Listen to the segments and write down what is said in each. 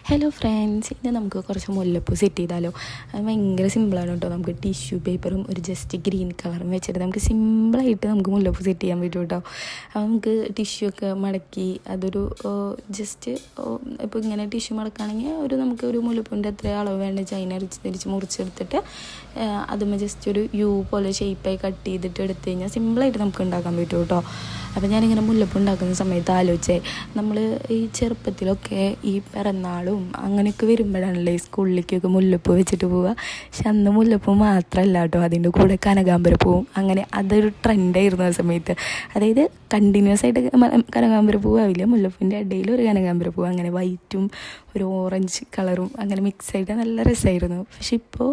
Hello friends, ഇന്ന് നമുക്ക് കുറച്ച് മുല്ലപ്പൂ സെറ്റ് ചെയ്താലോ. അത് ഭയങ്കര സിമ്പിളാണ് കേട്ടോ. നമുക്ക് ടിഷ്യൂ പേപ്പറും ഒരു ജസ്റ്റ് ഗ്രീൻ കളറും വെച്ചിട്ട് നമുക്ക് സിമ്പിളായിട്ട് നമുക്ക് മുല്ലപ്പൂ സെറ്റ് ചെയ്യാൻ പറ്റും കേട്ടോ. അപ്പോൾ നമുക്ക് ടിഷ്യൂ ഒക്കെ മടക്കി അതൊരു ജസ്റ്റ് ഇപ്പോൾ ഇങ്ങനെ ടിഷ്യൂ മടക്കുകയാണെങ്കിൽ നമുക്ക് ഒരു മുല്ലപ്പൂവിൻ്റെ എത്ര അളവ് വേണ്ട ചൈന തിരിച്ച് മുറിച്ചെടുത്തിട്ട് അതുമ്പോൾ ജസ്റ്റ് ഒരു യു പോലെ ഷേപ്പായി കട്ട് ചെയ്തിട്ട് എടുത്തു കഴിഞ്ഞാൽ സിമ്പിളായിട്ട് നമുക്ക് ഉണ്ടാക്കാൻ പറ്റും കേട്ടോ. അപ്പോൾ ഞാനിങ്ങനെ മുല്ലപ്പൂ ഉണ്ടാക്കുന്ന സമയത്ത് ആലോചിച്ചേ, നമ്മൾ ഈ ചെറുപ്പത്തിലൊക്കെ ഈ പിറന്നാളും അങ്ങനെയൊക്കെ വരുമ്പോഴാണല്ലേ ഈ സ്കൂളിലേക്കൊക്കെ മുല്ലപ്പൂ വെച്ചിട്ട് പോവുക. പക്ഷെ അന്ന് മുല്ലപ്പൂ മാത്രമല്ല കേട്ടോ, അതിൻ്റെ കൂടെ കനകാമ്പരപ്പൂവും അങ്ങനെ അതൊരു ട്രെൻഡായിരുന്നു ആ സമയത്ത്. അതായത് കണ്ടിന്യൂസ് ആയിട്ട് കനകാമ്പരപ്പൂ ആവില്ല, മുല്ലപ്പൂവിൻ്റെ ഇടയിൽ ഒരു കനകാമ്പരപ്പൂ, അങ്ങനെ വൈറ്റും ഒരു ഓറഞ്ച് കളറും അങ്ങനെ മിക്സായിട്ട് നല്ല രസമായിരുന്നു. പക്ഷെ ഇപ്പോൾ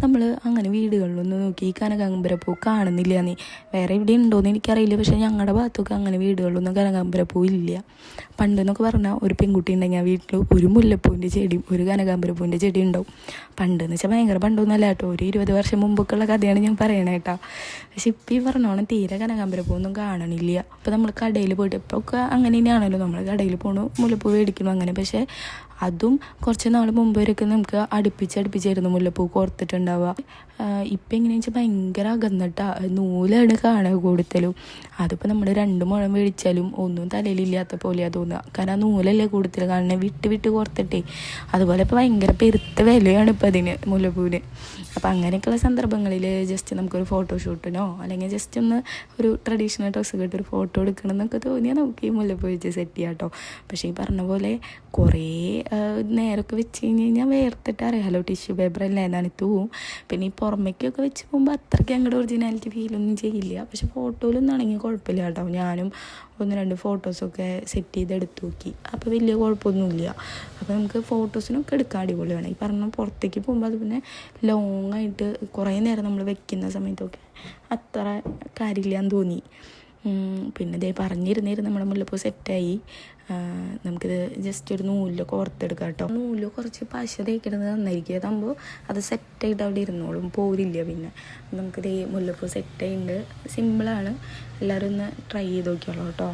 നമ്മൾ അങ്ങനെ വീടുകളിലൊന്നും നോക്കി ഈ കനകാമ്പരപ്പൂ കാണുന്നില്ല. നീ വേറെ എവിടെ ഉണ്ടോയെന്ന് എനിക്കറിയില്ല, പക്ഷേ ഞങ്ങളുടെ ഭാഗത്തൊക്കെ അങ്ങനെ വീടുകളിലൊന്നും കനകാമ്പരപ്പൂ ഇല്ല. പണ്ടെന്നൊക്കെ പറഞ്ഞാൽ ഒരു പെൺകുട്ടി ഉണ്ടെങ്കിൽ ആ വീട്ടിൽ ഒരു മുല്ലപ്പൂവിൻ്റെ ചെടിയും ഒരു കനകാമ്പരപ്പൂവിൻ്റെ ചെടി ഉണ്ടാവും. പണ്ടെന്ന് വെച്ചാൽ ഭയങ്കര പണ്ടൊന്നുമല്ല കേട്ടോ, ഒരു 20 വർഷം മുമ്പൊക്കെയുള്ള കഥയാണ് ഞാൻ പറയണേ കേട്ടോ. പക്ഷെ ഇപ്പം ഈ പറഞ്ഞോണം തീരെ കനകാമ്പരപ്പൂവൊന്നും കാണണില്ല. അപ്പോൾ നമ്മൾ കടയിൽ പോയിട്ട് ഇപ്പോൾ ഒക്കെ അങ്ങനെ തന്നെയാണല്ലോ, നമ്മൾ കടയിൽ പോകണു മുല്ലപ്പൂ മേടിക്കണം അങ്ങനെ. പക്ഷേ അതും കുറച്ച് നാൾ മുമ്പ് വരെയൊക്കെ നമുക്ക് അടുപ്പിച്ചായിരുന്നു മുല്ലപ്പൂ കോർത്തിട്ടുണ്ടാവുക. ഇപ്പം എങ്ങനെയാണെന്ന് വെച്ചാൽ ഭയങ്കര അകന്നിട്ടാ നൂലാണ് കാണുക കൂടുതലും. അതിപ്പോൾ നമ്മൾ 2 മുഴം മേടിച്ചാലും ഒന്നും തലയിലില്ലാത്ത പോലെയാണ് തോന്നുക. കാരണം ആ നൂലല്ലേ കൂടുതൽ കാണുന്നത്, വിട്ട് കോർത്തിട്ടേ. അതുപോലെ ഇപ്പോൾ ഭയങ്കര പെരുത്ത വിലയാണ് ഇപ്പം അതിന് മുല്ലപ്പൂവിന്. അപ്പം അങ്ങനെയൊക്കെയുള്ള സന്ദർഭങ്ങളിൽ ജസ്റ്റ് നമുക്കൊരു ഫോട്ടോഷൂട്ടിനോ അല്ലെങ്കിൽ ജസ്റ്റ് ഒന്ന് ഒരു ട്രഡീഷണൽ ഡ്രസ്സ് ഇട്ട് ഒരു ഫോട്ടോ എടുക്കണം എന്നൊക്കെ തോന്നിയാൽ നമുക്ക് ഈ മുല്ലപ്പൂ വെച്ച് സെറ്റ് ചെയ്യാം കേട്ടോ. പക്ഷേ ഈ പറഞ്ഞ പോലെ കുറേ നേരമൊക്കെ വെച്ച് കഴിഞ്ഞാൽ വേർത്തിട്ട് അറിയാമല്ലോ, ടിഷ്യൂ പേപ്പറല്ലേ നനത്ത് പോവും. പിന്നെ ഈ പുറമേക്കൊക്കെ വെച്ച് പോകുമ്പോൾ അത്രയ്ക്ക് അങ്ങോട്ട് ഒറിജിനാലിറ്റി ഫീലൊന്നും ചെയ്യില്ല. പക്ഷെ ഫോട്ടോയിലൊന്നും ആണെങ്കിൽ കുഴപ്പമില്ല കേട്ടോ. ഞാനും 1-2 ഫോട്ടോസൊക്കെ സെറ്റ് ചെയ്ത് എടുത്തു നോക്കി, അപ്പോൾ വലിയ കുഴപ്പമൊന്നുമില്ല. അപ്പോൾ നമുക്ക് ഫോട്ടോസിനൊക്കെ എടുക്കാൻ അടിപൊളിയാണ്. ഈ പറഞ്ഞ പുറത്തേക്ക് പോകുമ്പോൾ അത് പിന്നെ ലോങ്ങായിട്ട് കുറേ നേരം നമ്മൾ വെക്കുന്ന സമയത്തൊക്കെ അത്ര കാര്യമില്ലാന്ന് തോന്നി. പിന്നെ ഇതേ പറഞ്ഞിരുന്നിരുന്നു നമ്മുടെ മുല്ലപ്പൂ സെറ്റായി. നമുക്കിത് ജസ്റ്റ് ഒരു നൂലിൽ കോർത്തെടുക്കാം കേട്ടോ. നൂല് കുറച്ച് പശ തേക്കുന്നത് നന്നായിരിക്കും, അതാകുമ്പോൾ അത് സെറ്റായിട്ട് അവിടെ ഇരുന്നോളും, പോരില്ല. പിന്നെ നമുക്കിത് മുല്ലപ്പൂ സെറ്റായിട്ടുണ്ട്. സിമ്പിളാണ്, എല്ലാവരും ഒന്ന് ട്രൈ ചെയ്ത് നോക്കിയോളൂ കേട്ടോ.